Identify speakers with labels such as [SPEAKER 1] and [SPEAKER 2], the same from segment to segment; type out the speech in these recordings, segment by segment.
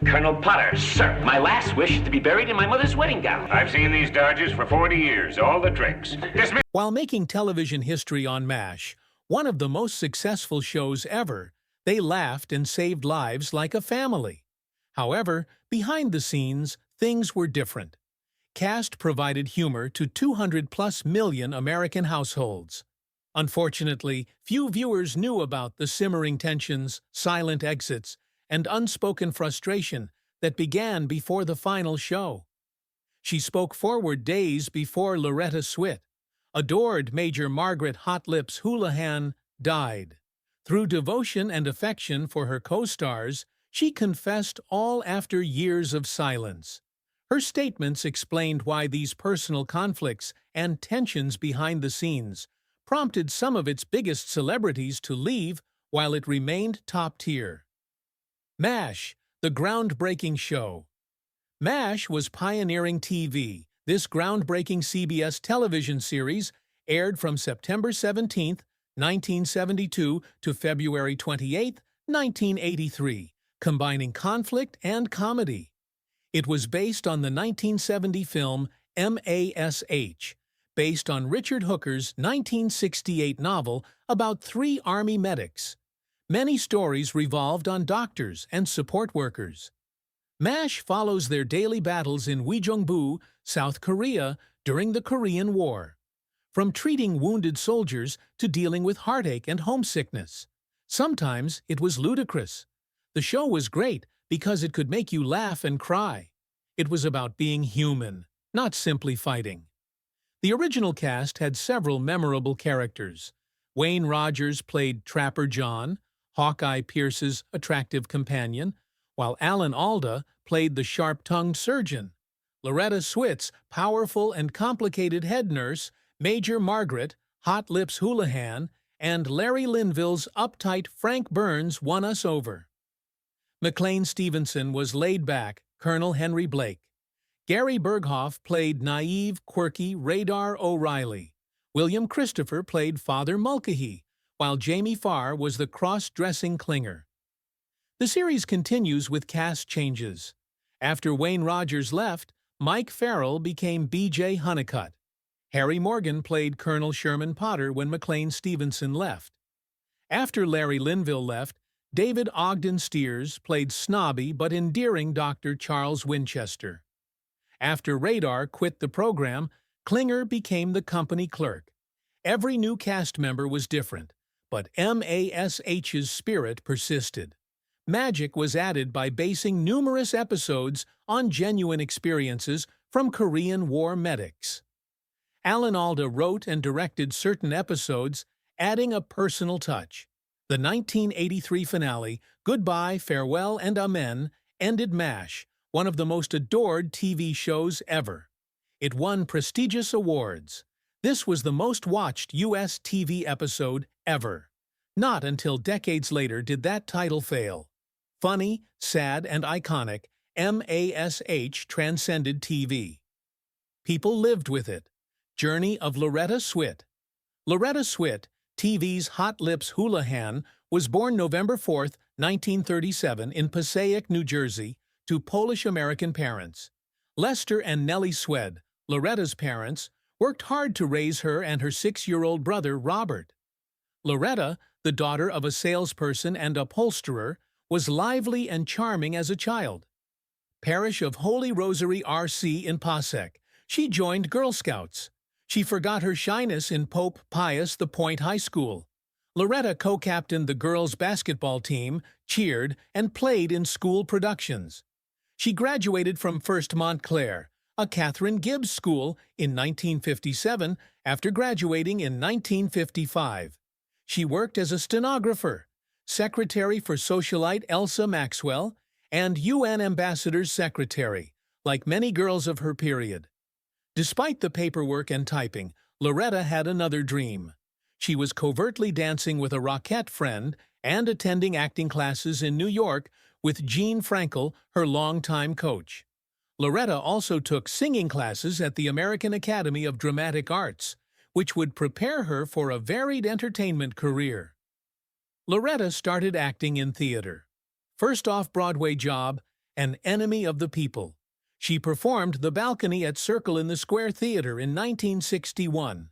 [SPEAKER 1] Colonel Potter, sir, my last wish is to be buried in my mother's wedding gown.
[SPEAKER 2] I've seen these Dodgers for 40 years, all the tricks. Dismiss.
[SPEAKER 3] While making television history on MASH, one of the most successful shows ever, they laughed and saved lives like a family. However, behind the scenes, things were different. Cast provided humor to 200+ million American households. Unfortunately, few viewers knew about the simmering tensions, silent exits, and unspoken frustration that began before the final show. She spoke forward days before Loretta Swit, adored Major Margaret Hot Lips Houlihan, died. Through devotion and affection for her co-stars, she confessed all after years of silence. Her statements explained why these personal conflicts and tensions behind the scenes prompted some of its biggest celebrities to leave while it remained top tier. MASH, the groundbreaking show. MASH was pioneering TV. This groundbreaking CBS television series aired from September 17, 1972 to February 28, 1983, combining conflict and comedy. It was based on the 1970 film MASH, based on Richard Hooker's 1968 novel about 3 Army medics. Many stories revolved on doctors and support workers. MASH follows their daily battles in Uijeongbu, South Korea, during the Korean War. From treating wounded soldiers to dealing with heartache and homesickness. Sometimes it was ludicrous. The show was great because it could make you laugh and cry. It was about being human, not simply fighting. The original cast had several memorable characters. Wayne Rogers played Trapper John, Hawkeye Pierce's attractive companion, while Alan Alda played the sharp-tongued surgeon. Loretta Swit's powerful and complicated head nurse, Major Margaret Hot Lips Houlihan, and Larry Linville's uptight Frank Burns won us over. McLean Stevenson was laid-back Colonel Henry Blake. Gary Berghoff played naive, quirky Radar O'Reilly. William Christopher played Father Mulcahy, while Jamie Farr was the cross-dressing Klinger. The series continues with cast changes. After Wayne Rogers left, Mike Farrell became B.J. Honeycutt. Harry Morgan played Colonel Sherman Potter when McLean Stevenson left. After Larry Linville left, David Ogden Steers played snobby but endearing Dr. Charles Winchester. After Radar quit the program, Klinger became the company clerk. Every new cast member was different, but MASH's spirit persisted. Magic was added by basing numerous episodes on genuine experiences from Korean War medics. Alan Alda wrote and directed certain episodes, adding a personal touch. The 1983 finale, Goodbye, Farewell, and Amen, ended MASH, one of the most adored TV shows ever. It won prestigious awards. This was the most watched U.S. TV episode ever. Not until decades later did that title fail. Funny, sad, and iconic, MASH transcended TV. People lived with it. Journey of Loretta Swit. Loretta Swit, TV's Hot Lips Houlihan, was born November 4, 1937 in Passaic, New Jersey, to Polish-American parents. Lester and Nellie Swed, Loretta's parents, worked hard to raise her and her 6-year-old brother, Robert. Loretta, the daughter of a salesperson and upholsterer, was lively and charming as a child. Parish of Holy Rosary R.C. in Passaic, she joined Girl Scouts. She forgot her shyness in Pope Pius the Point High School. Loretta co-captained the girls' basketball team, cheered, and played in school productions. She graduated from First Montclair, a Catherine Gibbs school, in 1957 after graduating in 1955. She worked as a stenographer, secretary for socialite Elsa Maxwell, and UN ambassador's secretary, like many girls of her period. Despite the paperwork and typing, Loretta had another dream. She was covertly dancing with a Rockette friend and attending acting classes in New York with Jean Frankel, her longtime coach. Loretta also took singing classes at the American Academy of Dramatic Arts, which would prepare her for a varied entertainment career. Loretta started acting in theater. First off-Broadway job, an enemy of the people. She performed The Balcony at Circle in the Square Theatre in 1961.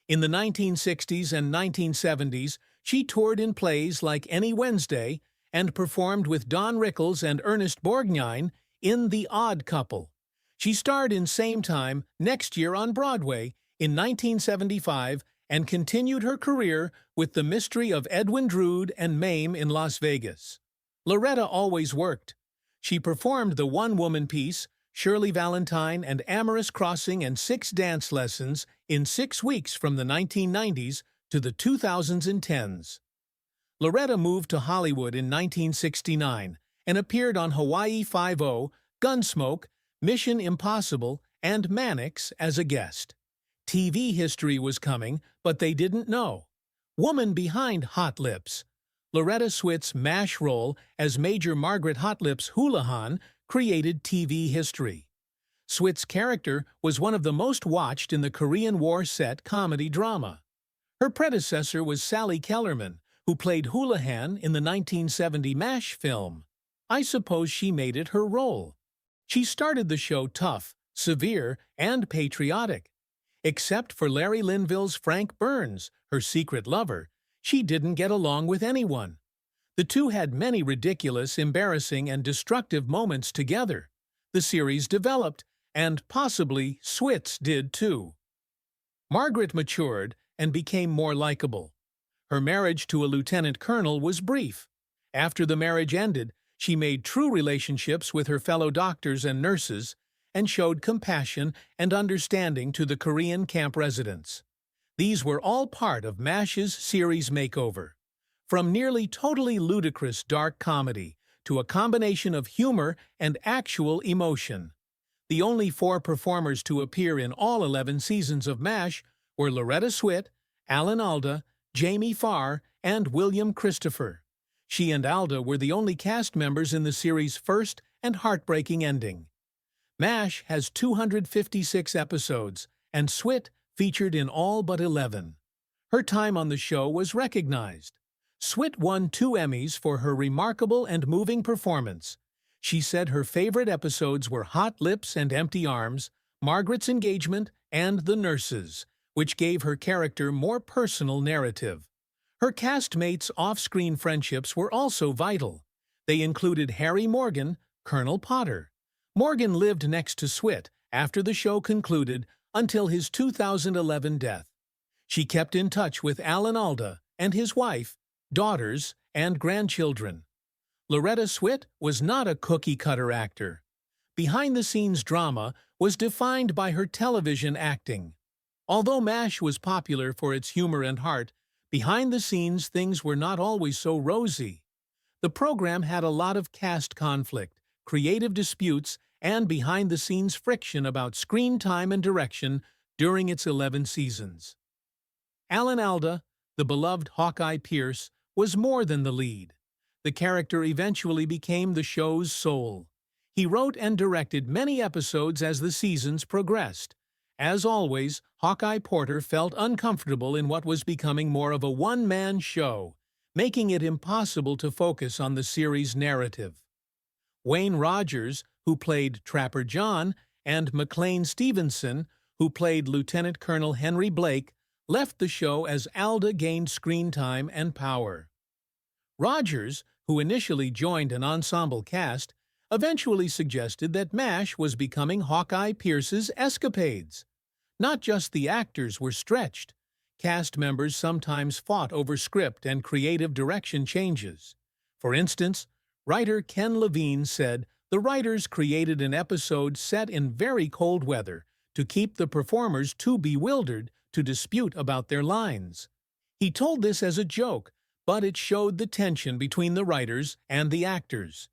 [SPEAKER 3] In the 1960s and 1970s, she toured in plays like Any Wednesday and performed with Don Rickles and Ernest Borgnine in The Odd Couple. She starred in Same Time Next Year on Broadway in 1975 and continued her career with The Mystery of Edwin Drood and Mame in Las Vegas. Loretta always worked. She performed the one-woman piece, Shirley Valentine and Amorous Crossing and 6 dance lessons in 6 weeks from the 1990s to the 2010s. Loretta moved to Hollywood in 1969 and appeared on Hawaii Five-0, Gunsmoke, Mission Impossible, and Mannix as a guest. TV history was coming, but they didn't know. Woman behind Hot Lips. Loretta Swit's MASH role as Major Margaret Hotlips Houlihan created TV history. Swit's character was one of the most watched in the Korean War set comedy drama. Her predecessor was Sally Kellerman, who played Houlihan in the 1970 MASH film. I suppose she made it her role. She started the show tough, severe, and patriotic. Except for Larry Linville's Frank Burns, her secret lover, she didn't get along with anyone. The two had many ridiculous, embarrassing, and destructive moments together. The series developed, and possibly Swit's did too. Margaret matured and became more likable. Her marriage to a lieutenant colonel was brief. After the marriage ended, she made true relationships with her fellow doctors and nurses and showed compassion and understanding to the Korean camp residents. These were all part of MASH's series makeover. From nearly totally ludicrous dark comedy to a combination of humor and actual emotion. The only 4 performers to appear in all 11 seasons of MASH were Loretta Swit, Alan Alda, Jamie Farr, and William Christopher. She and Alda were the only cast members in the series' first and heartbreaking ending. MASH has 256 episodes, and Swit featured in all but 11. Her time on the show was recognized. Swit won 2 Emmys for her remarkable and moving performance. She said her favorite episodes were Hot Lips and Empty Arms, Margaret's Engagement, and The Nurses, which gave her character more personal narrative. Her castmates' off-screen friendships were also vital. They included Harry Morgan, Colonel Potter. Morgan lived next to Swit after the show concluded until his 2011 death. She kept in touch with Alan Alda and his wife, daughters, and grandchildren. Loretta Swit was not a cookie-cutter actor. Behind-the-scenes drama was defined by her television acting. Although MASH was popular for its humor and heart, behind the scenes things were not always so rosy. The program had a lot of cast conflict, creative disputes, and behind-the-scenes friction about screen time and direction during its 11 seasons. Alan Alda, the beloved Hawkeye Pierce, was more than the lead. The character eventually became the show's soul. He wrote and directed many episodes as the seasons progressed. As always, Hawkeye Porter felt uncomfortable in what was becoming more of a one-man show, making it impossible to focus on the series' narrative. Wayne Rogers, who played Trapper John, and McLean Stevenson, who played Lieutenant Colonel Henry Blake, left the show as Alda gained screen time and power. Rogers, who initially joined an ensemble cast, eventually suggested that MASH was becoming Hawkeye Pierce's escapades. Not just the actors were stretched. Cast members sometimes fought over script and creative direction changes. For instance, writer Ken Levine said the writers created an episode set in very cold weather to keep the performers too bewildered to dispute about their lines. He told this as a joke, but it showed the tension between the writers and the actors.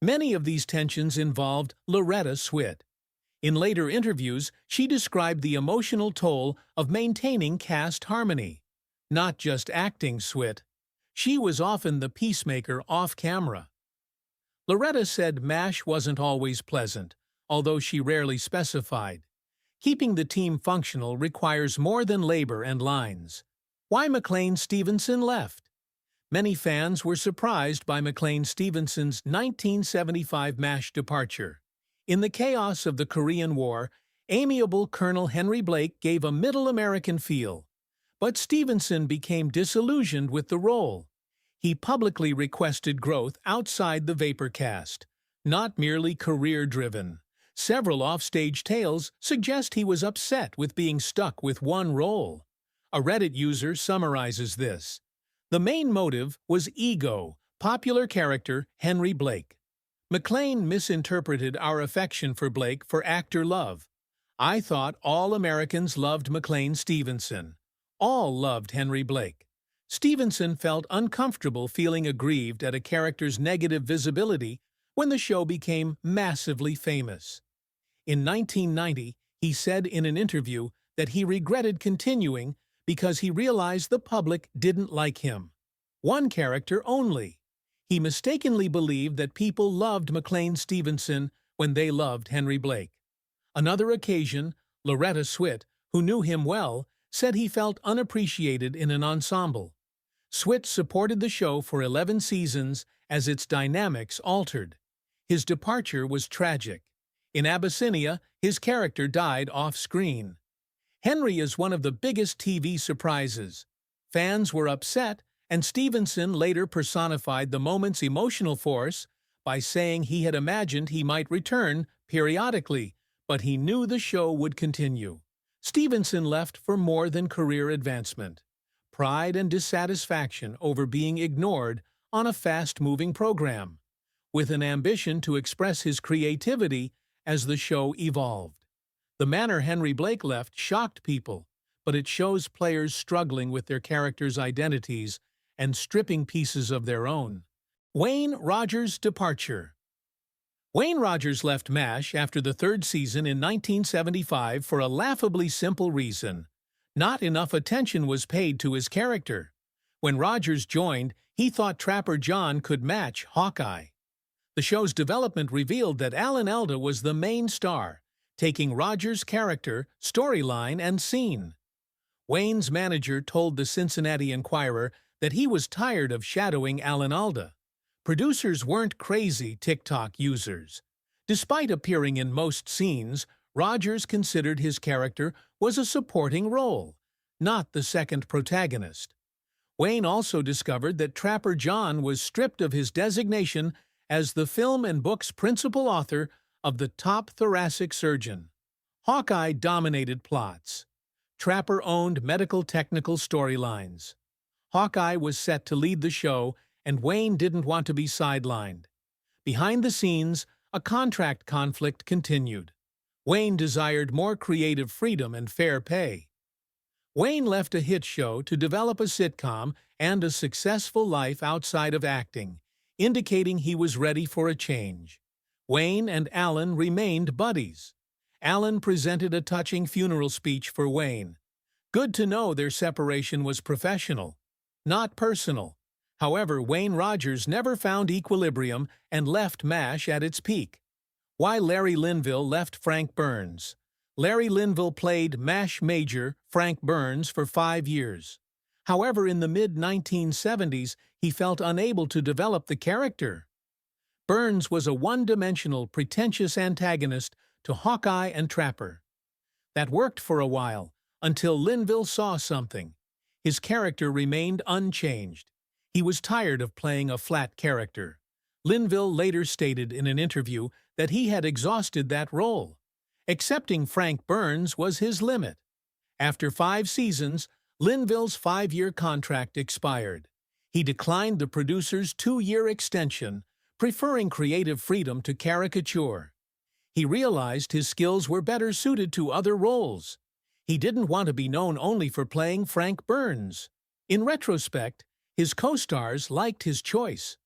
[SPEAKER 3] Many of these tensions involved Loretta Swit. In later interviews, she described the emotional toll of maintaining cast harmony. Not just acting Swit. She was often the peacemaker off-camera. Loretta said MASH wasn't always pleasant, although she rarely specified. Keeping the team functional requires more than labor and lines. Why McLean Stevenson left? Many fans were surprised by McLean Stevenson's 1975 MASH departure. In the chaos of the Korean War, amiable Colonel Henry Blake gave a middle American feel. But Stevenson became disillusioned with the role. He publicly requested growth outside the vapor cast, not merely career-driven. Several offstage tales suggest he was upset with being stuck with one role. A Reddit user summarizes this. The main motive was ego, popular character Henry Blake. McLean misinterpreted our affection for Blake for actor love. I thought all Americans loved McLean Stevenson. All loved Henry Blake. Stevenson felt uncomfortable feeling aggrieved at a character's negative visibility when the show became massively famous. In 1990, he said in an interview that he regretted continuing because he realized the public didn't like him. One character only. He mistakenly believed that people loved McLean Stevenson when they loved Henry Blake. Another occasion, Loretta Swit, who knew him well, said he felt unappreciated in an ensemble. Swit supported the show for 11 seasons as its dynamics altered. His departure was tragic. In Abyssinia, his character died off-screen. Henry is one of the biggest TV surprises. Fans were upset, and Stevenson later personified the moment's emotional force by saying he had imagined he might return periodically, but he knew the show would continue. Stevenson left for more than career advancement. Pride and dissatisfaction over being ignored on a fast-moving program, with an ambition to express his creativity as the show evolved. The manner Henry Blake left shocked people, but it shows players struggling with their characters' identities and stripping pieces of their own. Wayne Rogers' departure. Wayne Rogers left MASH after the third season in 1975 for a laughably simple reason. Not enough attention was paid to his character. When Rogers joined, he thought Trapper John could match Hawkeye. The show's development revealed that Alan Alda was the main star, taking Rogers' character, storyline, and scene. Wayne's manager told the Cincinnati Enquirer that he was tired of shadowing Alan Alda. Producers weren't crazy TikTok users. Despite appearing in most scenes, Rogers considered his character was a supporting role, not the second protagonist. Wayne also discovered that Trapper John was stripped of his designation as the film and book's principal author of the top thoracic surgeon. Hawkeye dominated plots. Trapper owned medical technical storylines. Hawkeye was set to lead the show, and Wayne didn't want to be sidelined. Behind the scenes, a contract conflict continued. Wayne desired more creative freedom and fair pay. Wayne left a hit show to develop a sitcom and a successful life outside of acting, indicating he was ready for a change. Wayne and Alan remained buddies. Alan presented a touching funeral speech for Wayne. Good to know their separation was professional, not personal. However, Wayne Rogers never found equilibrium and left MASH at its peak. Why Larry Linville left Frank Burns. Larry Linville played MASH Major Frank Burns for 5 years. However, in the mid-1970s, he felt unable to develop the character. Burns was a one-dimensional, pretentious antagonist to Hawkeye and Trapper. That worked for a while, until Linville saw something. His character remained unchanged. He was tired of playing a flat character. Linville later stated in an interview that he had exhausted that role. Accepting Frank Burns was his limit. After 5 seasons, Linville's 5-year contract expired. He declined the producer's 2-year extension, preferring creative freedom to caricature. He realized his skills were better suited to other roles. He didn't want to be known only for playing Frank Burns. In retrospect, his co-stars liked his choice.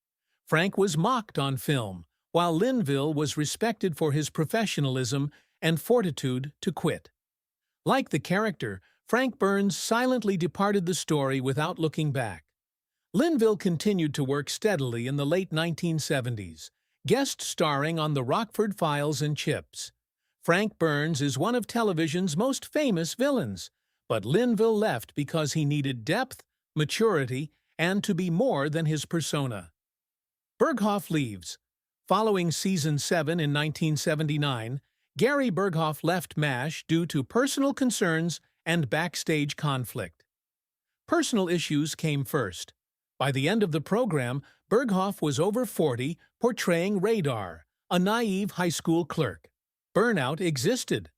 [SPEAKER 3] Frank was mocked on film, while Linville was respected for his professionalism and fortitude to quit. Like the character, Frank Burns silently departed the story without looking back. Linville continued to work steadily in the late 1970s, guest starring on The Rockford Files and Chips. Frank Burns is one of television's most famous villains, but Linville left because he needed depth, maturity, and to be more than his persona. Berghoff leaves. Following Season 7 in 1979, Gary Berghoff left MASH due to personal concerns and backstage conflict. Personal issues came first. By the end of the program, Berghoff was over 40, portraying Radar, a naive high school clerk. Burnout existed.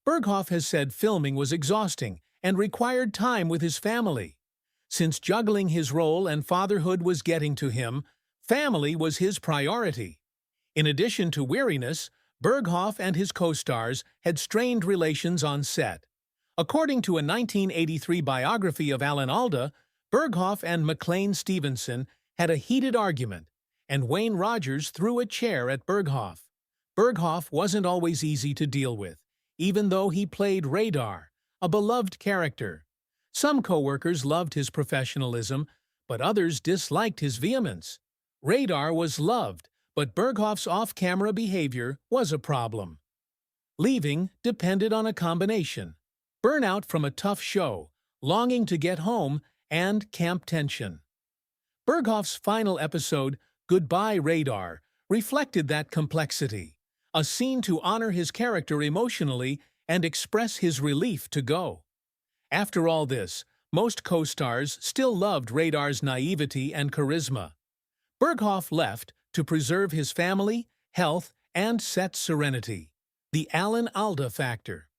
[SPEAKER 3] Berghoff has said filming was exhausting and required time with his family. Since juggling his role and fatherhood was getting to him, family was his priority. In addition to weariness, Berghoff and his co-stars had strained relations on set. According to a 1983 biography of Alan Alda, Berghoff and McLean Stevenson had a heated argument, and Wayne Rogers threw a chair at Berghoff. Berghoff wasn't always easy to deal with, even though he played Radar, a beloved character. Some co-workers loved his professionalism, but others disliked his vehemence. Radar was loved, but Berghoff's off-camera behavior was a problem. Leaving depended on a combination: burnout from a tough show, longing to get home, and camp tension. Berghoff's final episode, Goodbye Radar, reflected that complexity, a scene to honor his character emotionally and express his relief to go. After all this, most co-stars still loved Radar's naivety and charisma. Berghoff left to preserve his family, health, and set serenity. The Alan Alda factor.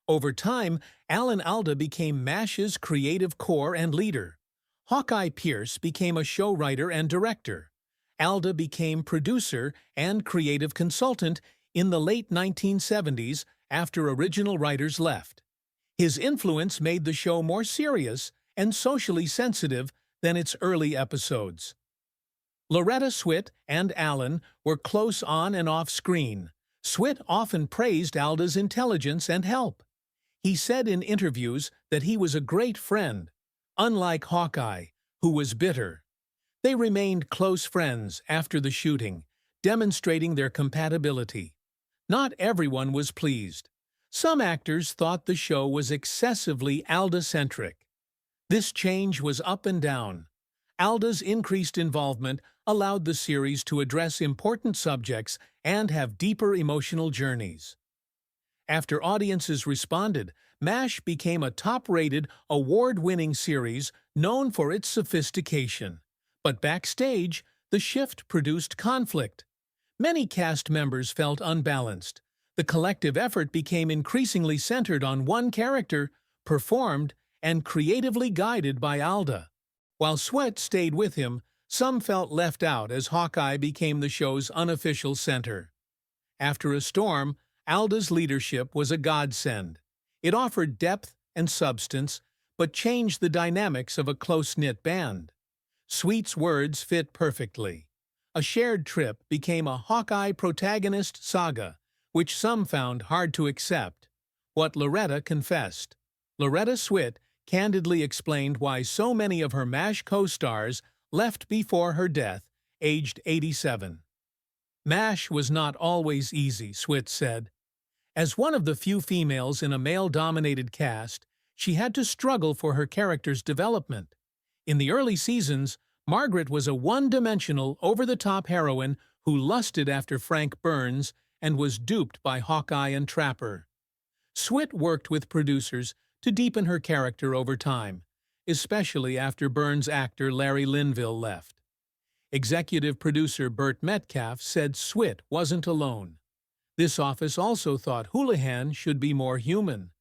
[SPEAKER 3] Over time, Alan Alda became MASH's creative core and leader. Hawkeye Pierce became a showwriter and director. Alda became producer and creative consultant in the late 1970s after original writers left. His influence made the show more serious and socially sensitive than its early episodes. Loretta Swit and Alan were close on and off screen. Swit often praised Alda's intelligence and help. He said in interviews that he was a great friend, unlike Hawkeye, who was bitter. They remained close friends after the shooting, demonstrating their compatibility. Not everyone was pleased. Some actors thought the show was excessively Alda-centric. This change was up and down. Alda's increased involvement allowed the series to address important subjects and have deeper emotional journeys. After audiences responded, MASH became a top-rated, award-winning series known for its sophistication. But backstage, the shift produced conflict. Many cast members felt unbalanced. The collective effort became increasingly centered on one character, performed and creatively guided by Alda. While Swit stayed with him, some felt left out as Hawkeye became the show's unofficial center. After a storm, Alda's leadership was a godsend. It offered depth and substance, but changed the dynamics of a close-knit band. Sweet's words fit perfectly. A shared trip became a Hawkeye protagonist saga, which some found hard to accept. What Loretta confessed. Loretta Swit candidly explained why so many of her MASH co-stars left before her death, aged 87. MASH was not always easy, Swit said. As one of the few females in a male-dominated cast, she had to struggle for her character's development. In the early seasons, Margaret was a one-dimensional, over-the-top heroine who lusted after Frank Burns and was duped by Hawkeye and Trapper. Swit worked with producers to deepen her character over time, especially after Burns' actor Larry Linville left. Executive producer Burt Metcalf said Swit wasn't alone. This office also thought Houlihan should be more human.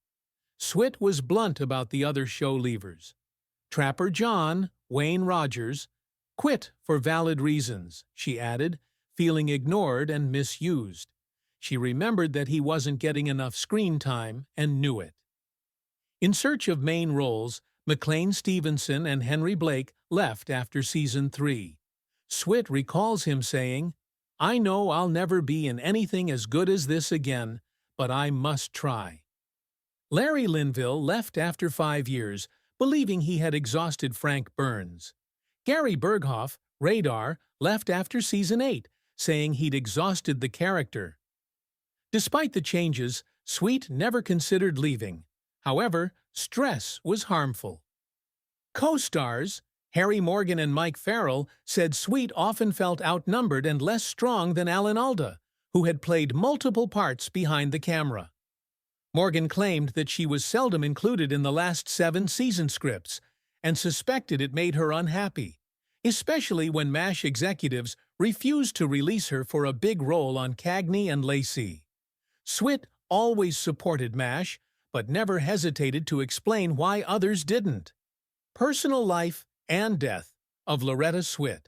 [SPEAKER 3] Swit was blunt about the other show leavers. Trapper John, Wayne Rogers, quit for valid reasons, she added, feeling ignored and misused. She remembered that he wasn't getting enough screen time and knew it. In search of main roles, McLean Stevenson and Henry Blake left after Season 3. Swit recalls him saying, "I know I'll never be in anything as good as this again, but I must try." Larry Linville left after 5 years, believing he had exhausted Frank Burns. Gary Berghoff, Radar, left after Season 8, saying he'd exhausted the character. Despite the changes, Swit never considered leaving. However, stress was harmful. Co-stars, Harry Morgan and Mike Farrell said Sweet often felt outnumbered and less strong than Alan Alda, who had played multiple parts behind the camera. Morgan claimed that she was seldom included in the last 7 season scripts and suspected it made her unhappy, especially when MASH executives refused to release her for a big role on Cagney and Lacey. Swit always supported MASH, but never hesitated to explain why others didn't. Personal life and death of Loretta Swit.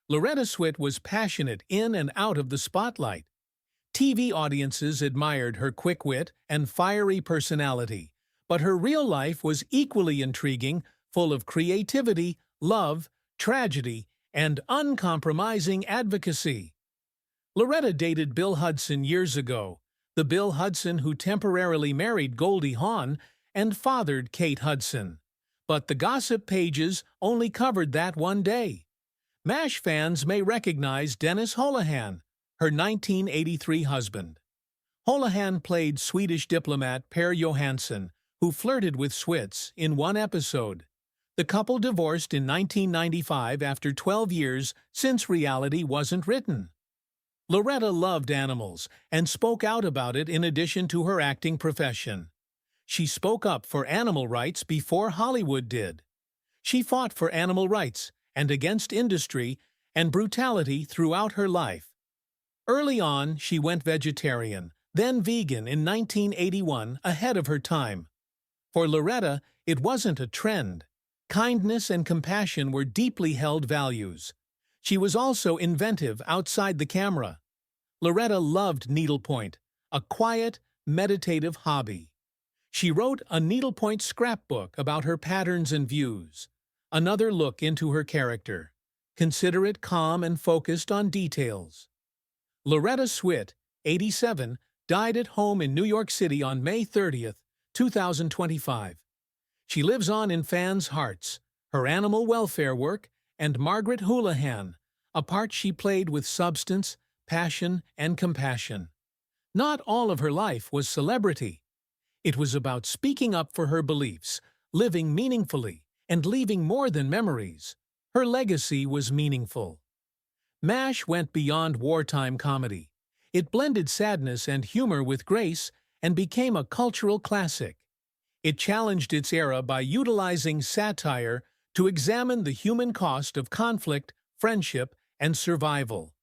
[SPEAKER 3] Loretta Swit was passionate in and out of the spotlight. TV audiences admired her quick wit and fiery personality, but her real life was equally intriguing, full of creativity, love, tragedy, and uncompromising advocacy. Loretta dated Bill Hudson years ago, the Bill Hudson who temporarily married Goldie Hawn and fathered Kate Hudson. But the gossip pages only covered that one day. MASH fans may recognize Dennis Holohan, her 1983 husband. Holohan played Swedish diplomat Per Johansson, who flirted with Swits in one episode. The couple divorced in 1995 after 12 years since reality wasn't written. Loretta loved animals and spoke out about it in addition to her acting profession. She spoke up for animal rights before Hollywood did. She fought for animal rights and against industry and brutality throughout her life. Early on, she went vegetarian, then vegan in 1981, ahead of her time. For Loretta, it wasn't a trend. Kindness and compassion were deeply held values. She was also inventive outside the camera. Loretta loved needlepoint, a quiet, meditative hobby. She wrote a needlepoint scrapbook about her patterns and views, another look into her character, considerate, calm, and focused on details. Loretta Swit, 87, died at home in New York City on May 30, 2025. She lives on in fans' hearts, her animal welfare work, and Margaret Houlihan, a part she played with substance, passion, and compassion. Not all of her life was celebrity. It was about speaking up for her beliefs, living meaningfully, and leaving more than memories. Her legacy was meaningful. MASH went beyond wartime comedy. It blended sadness and humor with grace and became a cultural classic. It challenged its era by utilizing satire to examine the human cost of conflict, friendship, and survival.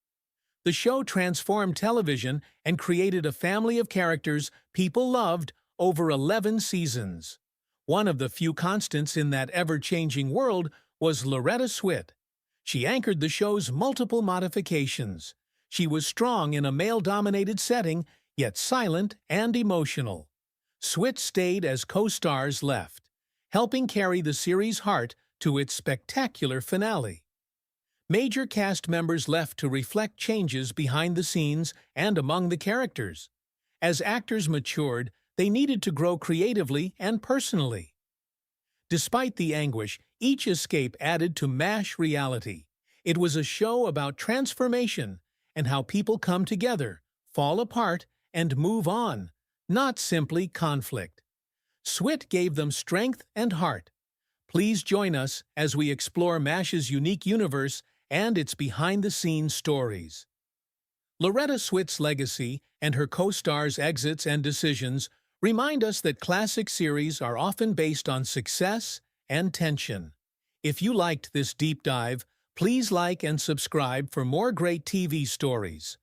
[SPEAKER 3] The show transformed television and created a family of characters people loved over 11 seasons. One of the few constants in that ever-changing world was Loretta Swit. She anchored the show's multiple modifications. She was strong in a male-dominated setting, yet silent and emotional. Swit stayed as co-stars left, helping carry the series' heart to its spectacular finale. Major cast members left to reflect changes behind the scenes and among the characters. As actors matured, they needed to grow creatively and personally. Despite the anguish, each escape added to MASH reality. It was a show about transformation and how people come together, fall apart, and move on, not simply conflict. Swit gave them strength and heart. Please join us as we explore MASH's unique universe and its behind-the-scenes stories. Loretta Swit's legacy and her co-stars' exits and decisions remind us that classic series are often based on success and tension. If you liked this deep dive, please like and subscribe for more great TV stories.